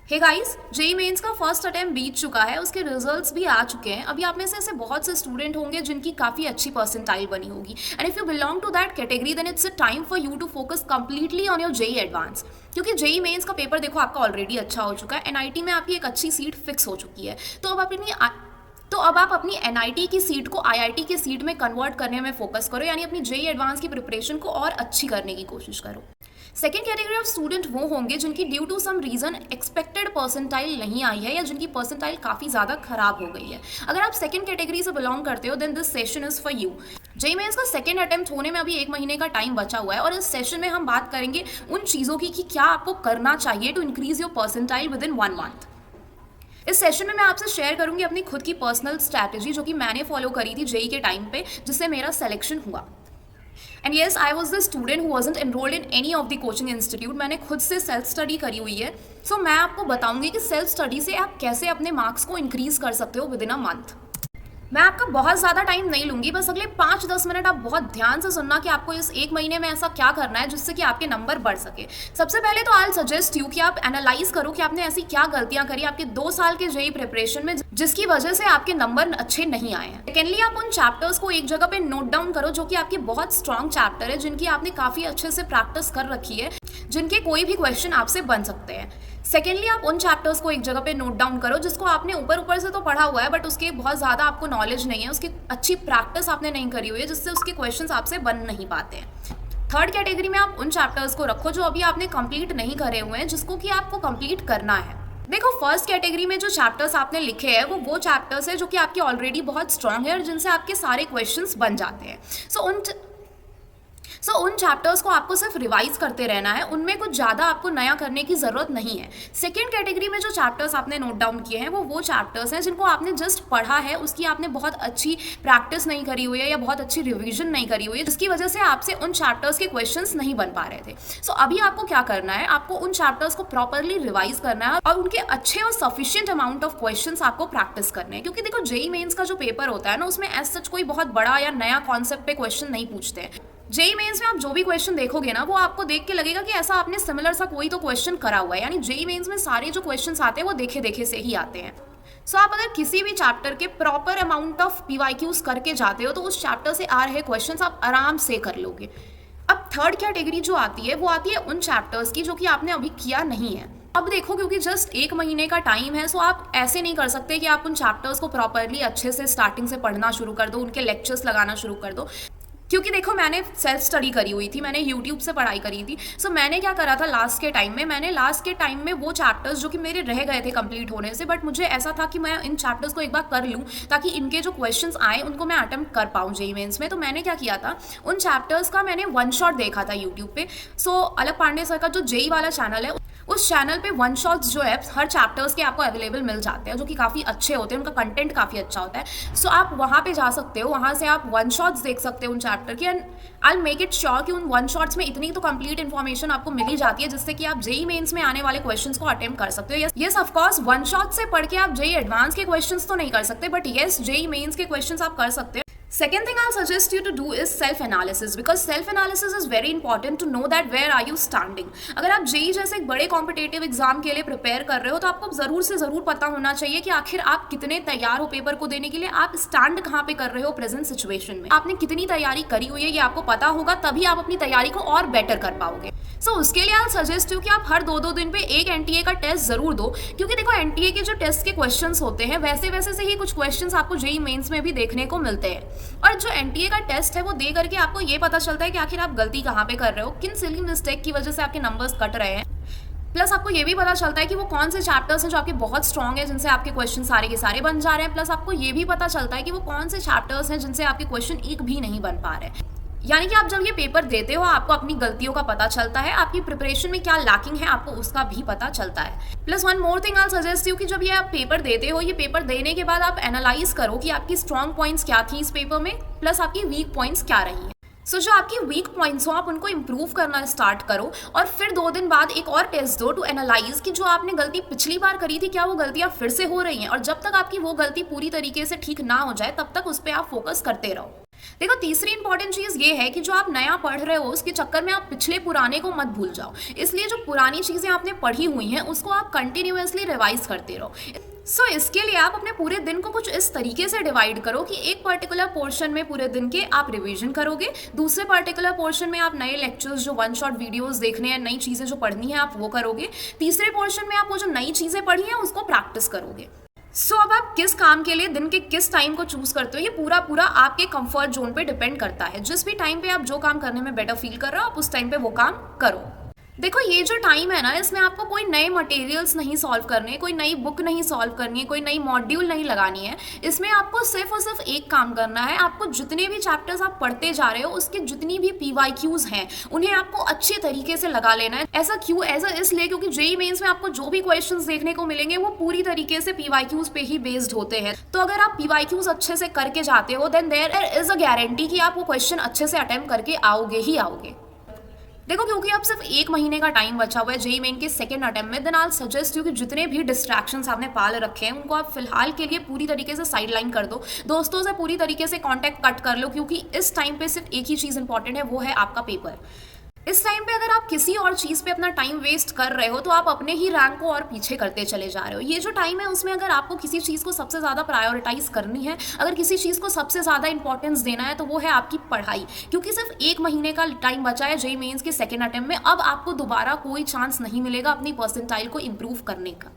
Hey guys, JEE Mains का first attempt बीत चुका है, उसके रिजल्ट्स भी आ चुके हैं। अभी आप में से ऐसे बहुत से स्टूडेंट होंगे जिनकी काफ़ी अच्छी परसेंटाइल बनी होगी, and if you belong to that category then it's a time for you to focus completely on your JEE Advanced. क्योंकि जेई मेंस का पेपर देखो आपका ऑलरेडी अच्छा हो चुका है, एनआईटी में आपकी एक अच्छी सीट फिक्स हो चुकी है। तो अब आप अपनी एनआईटी की सीट को आईआईटी की सीट में कन्वर्ट करने में फोकस करो, यानी अपनी जेई एडवांस की प्रिपरेशन को और अच्छी करने की कोशिश करो। सेकेंड कैटेगरी ऑफ स्टूडेंट वो होंगे जिनकी due to some reason expected percentile नहीं आई है, या जिनकी परसेंटाइल काफ़ी ज़्यादा खराब हो गई है। अगर आप सेकेंड कैटेगरी से बिलोंग करते हो then this session is for you. JEE Mains का सेकेंड अटेम्प्ट होने में अभी 1 महीने का टाइम बचा हुआ है, और इस सेशन में हम बात करेंगे उन चीज़ों की कि क्या आपको करना चाहिए to increase your percentile within 1 month. इस सेशन में मैं आपसे शेयर करूंगी अपनी खुद की पर्सनल स्ट्रैटेजी जो कि मैंने फॉलो करी थी जेई के टाइम पे, जिससे मेरा सिलेक्शन हुआ। And yes, I was the student who wasn't enrolled in any of the coaching institute. मैंने खुद से सेल्फ स्टडी करी हुई है। सो मैं आपको बताऊंगी कि सेल्फ स्टडी से आप कैसे अपने मार्क्स को इंक्रीज कर सकते हो विद इन अ मंथ। मैं आपका बहुत ज़्यादा टाइम नहीं लूंगी, बस अगले 5-10 मिनट आप बहुत ध्यान से सुनना कि आपको इस 1 महीने में ऐसा क्या करना है जिससे कि आपके नंबर बढ़ सके। सबसे पहले तो आई सजेस्ट यू कि आप एनालाइज करो कि आपने ऐसी क्या गलतियां करी आपके 2 साल के जेई प्रिपरेशन में जिसकी वजह से आपके नंबर अच्छे नहीं आए हैं। सेकेंडली, आप उन चैप्टर्स को एक जगह पे नोट डाउन करो जो कि आपके बहुत स्ट्रॉन्ग चैप्टर है, जिनकी आपने काफ़ी अच्छे से प्रैक्टिस कर रखी है, जिनके कोई भी क्वेश्चन आपसे बन सकते हैं। सेकेंडली, आप उन चैप्टर्स को एक जगह पे नोट डाउन करो जिसको आपने ऊपर ऊपर से तो पढ़ा हुआ है बट उसके बहुत ज़्यादा आपको नॉलेज नहीं है, उसकी अच्छी प्रैक्टिस आपने नहीं करी हुई है, जिससे उसके क्वेश्चंस आपसे बन नहीं पाते हैं। थर्ड कैटेगरी में आप उन चैप्टर्स को रखो जो अभी आपने कंप्लीट नहीं करे हुए हैं, जिसको कि आपको कंप्लीट करना है। देखो, फर्स्ट कैटेगरी में जो चैप्टर्स आपने लिखे हैं वो चैप्टर्स है जो कि आपके ऑलरेडी बहुत स्ट्रांग है और जिनसे आपके सारे क्वेश्चंस बन जाते हैं। उन चैप्टर्स को आपको सिर्फ रिवाइज करते रहना है, उनमें कुछ ज़्यादा आपको नया करने की ज़रूरत नहीं है। सेकेंड कैटेगरी में जो चैप्टर्स आपने नोट डाउन किए हैं वो चैप्टर्स हैं जिनको आपने जस्ट पढ़ा है, उसकी आपने बहुत अच्छी प्रैक्टिस नहीं करी हुई है या बहुत अच्छी रिविजन नहीं करी हुई है, जिसकी वजह से आपसे उन चैप्टर्स के क्वेश्चंस नहीं बन पा रहे थे। सो अभी आपको क्या करना है, आपको उन चैप्टर्स को प्रॉपरली रिवाइज करना है और उनके अच्छे और सफिशिएंट अमाउंट ऑफ क्वेश्चंस आपको प्रैक्टिस करने हैं। क्योंकि देखो, जेई मेंस का जो पेपर होता है ना, उसमें एज सच कोई बहुत बड़ा या नया कॉन्सेप्ट पे क्वेश्चन नहीं पूछते हैं। जेई मेंस में आप जो भी क्वेश्चन देखोगे ना, वो आपको देख के लगेगा कि ऐसा आपने सिमिलर सा कोई तो क्वेश्चन करा हुआ है, यानी जेई मेंस में सारे जो क्वेश्चंस आते हैं वो देखे देखे से ही आते हैं। सो आप अगर किसी भी चैप्टर के प्रॉपर अमाउंट ऑफ पीवाईक्यूज करके जाते हो तो उस चैप्टर से आ रहे क्वेश्चंस आप आराम से कर लोगे। अब थर्ड कैटेगरी जो आती है वो आती है उन चैप्टर्स की जो कि आपने अभी किया नहीं है। अब देखो, क्योंकि जस्ट 1 महीने का टाइम है, सो आप ऐसे नहीं कर सकते कि आप उन चैप्टर्स को प्रॉपरली अच्छे से स्टार्टिंग से पढ़ना शुरू कर दो, उनके लेक्चर्स लगाना शुरू कर दो। क्योंकि देखो, मैंने सेल्फ स्टडी करी हुई थी, मैंने यूट्यूब से पढ़ाई करी थी। सो मैंने क्या करा था लास्ट के टाइम में वो चैप्टर्स जो कि मेरे रह गए थे कंप्लीट होने से, बट मुझे ऐसा था कि मैं इन चैप्टर्स को एक बार कर लूँ ताकि इनके जो क्वेश्चंस आए उनको मैं अटेम्प्ट कर पाऊँ जेई मेंस में। तो मैंने क्या किया था, उन चैप्टर्स का मैंने 1 शॉट देखा था यूट्यूब पे। सो अलग पांडे सर का जो जेई वाला चैनल है, उस चैनल पे 1 शॉट्स जो है हर चैप्टर्स के आपको अवेलेबल मिल जाते हैं, जो कि काफ़ी अच्छे होते हैं, उनका कंटेंट काफ़ी अच्छा होता है। सो आप वहाँ पे जा सकते हो, वहाँ से आप 1 शॉट्स देख सकते हो उन चैप्टर की, and I make it sure कि उन 1 शॉट्स में इतनी तो कंप्लीट इन्फॉर्मेशन आपको मिल ही जाती है जिससे कि आप जेई मेंस में आने वाले क्वेश्चंस को अटेम्प्ट कर सकते हो। यस ऑफकोर्स 1 शॉट से पढ़ के आप जेई एडवांस के क्वेश्चंस तो नहीं कर सकते, बट येस, जेई मेंस के क्वेश्चंस आप कर सकते हैं। Second thing I'll suggest you to do is self-analysis, because self-analysis is very important to know that where are you standing. अगर आप जेई जैसे एक बड़े कॉम्पिटेटिव एग्जाम के लिए प्रिपेयर कर रहे हो तो आपको ज़रूर से ज़रूर पता होना चाहिए कि आखिर आप कितने तैयार हो पेपर को देने के लिए, आप स्टैंड कहाँ पे कर रहे हो प्रेजेंट सिचुएशन में, आपने कितनी तैयारी करी हुई है ये आपको पता होगा, तभी आप अपनी तैयारी को और बेटर कर पाओगे। सो उसके लिए आई सजेस्ट यू कि आप हर 2-2 दिन पे एक एनटीए का टेस्ट जरूर दो, क्योंकि देखो एनटीए के जो टेस्ट के क्वेश्चंस होते हैं वैसे से ही कुछ क्वेश्चंस आपको जेई मेंस में भी देखने को मिलते हैं। और जो एनटीए का टेस्ट है वो दे करके आपको ये पता चलता है कि आखिर आप गलती कहाँ पे कर रहे हो, किन सिली मिस्टेक की वजह से आपके नंबर्स कट रहे हैं। प्लस आपको ये भी पता चलता है कि वो कौन से चैप्टर्स हैं जो आपके बहुत स्ट्रॉन्ग है, जिनसे आपके क्वेश्चन सारे के सारे बन जा रहे हैं। प्लस आपको ये भी पता चलता है कि वो कौन से चैप्टर्स हैं जिनसे आपके क्वेश्चन एक भी नहीं बन पा रहे। यानी कि आप जब ये पेपर देते हो आपको अपनी गलतियों का पता चलता है, आपकी प्रिपरेशन में क्या लैकिंग है आपको उसका भी पता चलता है। Plus 1 more thing I suggest you कि जब ये आप पेपर देते हो, ये पेपर देने के बाद आप एनालाइज करो कि आपकी स्ट्रॉन्ग पॉइंट्स क्या थी इस पेपर में, प्लस आपकी वीक पॉइंट्स क्या रही हैं। सो जो आपकी वीक पॉइंट्स हो आप उनको इम्प्रूव करना स्टार्ट करो, और फिर 2 दिन बाद एक और टेस्ट दो टू एनालाइज कि जो आपने गलती पिछली बार करी थी क्या वो गलतियाँ फिर से हो रही हैं, और जब तक आपकी वो गलती पूरी तरीके से ठीक ना हो जाए तब तक उस पर आप फोकस करते रहो। देखो तीसरी इंपॉर्टेंट चीज़ ये है कि जो आप नया पढ़ रहे हो उसके चक्कर में आप पिछले पुराने को मत भूल जाओ। इसलिए जो पुरानी चीज़ें आपने पढ़ी हुई हैं उसको आप कंटिन्यूअसली रिवाइज करते रहो। इसके लिए आप अपने पूरे दिन को कुछ इस तरीके से डिवाइड करो कि एक पर्टिकुलर पोर्शन में पूरे दिन के आप रिवीजन करोगे, दूसरे पर्टिकुलर पोर्शन में आप नए लेक्चर्स जो वन शॉट वीडियोस देखने हैं, नई चीज़ें जो पढ़नी है आप वो करोगे, तीसरे पोर्शन में आप वो जो नई चीज़ें पढ़ी हैं उसको प्रैक्टिस करोगे। अब आप किस काम के लिए दिन के किस टाइम को चूज करते हो ये पूरा पूरा आपके कंफर्ट जोन पे डिपेंड करता है। जिस भी टाइम पे आप जो काम करने में बेटर फील कर रहे हो आप उस टाइम पे वो काम करो। देखो ये जो टाइम है ना, इसमें आपको कोई नए मटेरियल्स नहीं सॉल्व करने, कोई नई बुक नहीं सॉल्व करनी है, कोई नई मॉड्यूल नहीं लगानी है। इसमें आपको सिर्फ और सिर्फ एक काम करना है। आपको जितने भी चैप्टर्स आप पढ़ते जा रहे हो उसके जितनी भी PYQs हैं उन्हें आपको अच्छे तरीके से लगा लेना है। ऐसा इसलिए क्योंकि जेईई मेंस में आपको जो भी क्वेश्चंस देखने को मिलेंगे वो पूरी तरीके से PYQs पे ही बेस्ड होते हैं। तो अगर आप PYQs अच्छे से करके जाते हो then there is a guarantee कि आप वो क्वेश्चन अच्छे से अटेम्प्ट करके आओगे ही आओगे। देखो क्योंकि अब सिर्फ 1 महीने का टाइम बचा हुआ है जेईई मेन के सेकंड अटेम्प्ट में, देन आई सजेस्ट यू कि जितने भी डिस्ट्रैक्शंस आपने पाल रखे हैं उनको आप फिलहाल के लिए पूरी तरीके से साइडलाइन कर दो। दोस्तों से पूरी तरीके से कांटेक्ट कट कर लो क्योंकि इस टाइम पे सिर्फ एक ही चीज़ इंपॉर्टेंट है, वो है आपका पेपर। इस टाइम पे अगर आप किसी और चीज़ पे अपना टाइम वेस्ट कर रहे हो तो आप अपने ही रैंक को और पीछे करते चले जा रहे हो। ये जो टाइम है उसमें अगर आपको किसी चीज़ को सबसे ज़्यादा प्रायोरिटाइज करनी है, अगर किसी चीज़ को सबसे ज़्यादा इंपॉर्टेंस देना है तो वो है आपकी पढ़ाई। क्योंकि सिर्फ 1 महीने का टाइम बचा है जेईई मेंस के सेकेंड अटेम्प्ट में। अब आपको दोबारा कोई चांस नहीं मिलेगा अपनी परसेंटाइल को इम्प्रूव करने का।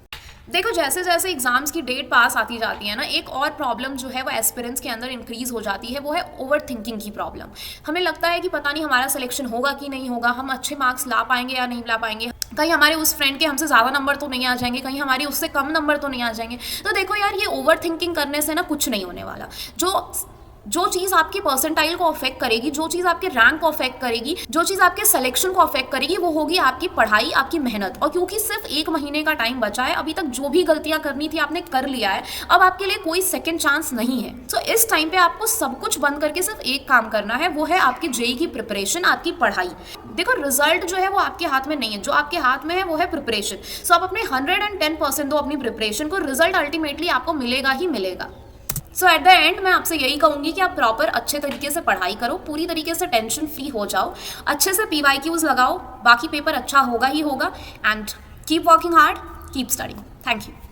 देखो जैसे जैसे एग्जाम्स की डेट पास आती जाती है ना, एक और प्रॉब्लम जो है वो एस्पिरेंट्स के अंदर इंक्रीज हो जाती है, वो है ओवर थिंकिंग की प्रॉब्लम। हमें लगता है कि पता नहीं हमारा सिलेक्शन होगा कि नहीं होगा, हम अच्छे मार्क्स ला पाएंगे या नहीं ला पाएंगे, कहीं हमारे उस फ्रेंड के हमसे ज़्यादा नंबर तो नहीं आ जाएंगे, कहीं हमारी उससे कम नंबर तो नहीं आ जाएंगे। तो देखो यार ये ओवर थिंकिंग करने से ना कुछ नहीं होने वाला। जो चीज़ आपकी परसेंटाइल को अफेक्ट करेगी, जो चीज़ आपके रैंक को अफेक्ट करेगी, जो चीज़ आपके सिलेक्शन को अफेक्ट करेगी वो होगी आपकी पढ़ाई, आपकी मेहनत। और क्योंकि सिर्फ 1 महीने का टाइम बचा है, अभी तक जो भी गलतियां करनी थी आपने कर लिया है, अब आपके लिए कोई सेकंड चांस नहीं है। इस टाइम पे आपको सब कुछ बंद करके सिर्फ एक काम करना है, वो है आपकी जेईई की प्रिपरेशन, आपकी पढ़ाई। देखो रिजल्ट जो है वो आपके हाथ में नहीं है, जो आपके हाथ में है वो है प्रिपरेशन। आप अपने 110% दो अपनी प्रिपरेशन को, रिजल्ट अल्टीमेटली आपको मिलेगा ही मिलेगा। एट द एंड मैं आपसे यही कहूँगी कि आप प्रॉपर अच्छे तरीके से पढ़ाई करो, पूरी तरीके से टेंशन फ्री हो जाओ, अच्छे से PYQs लगाओ, बाकी पेपर अच्छा होगा ही होगा। And keep working hard, keep studying. Thank you.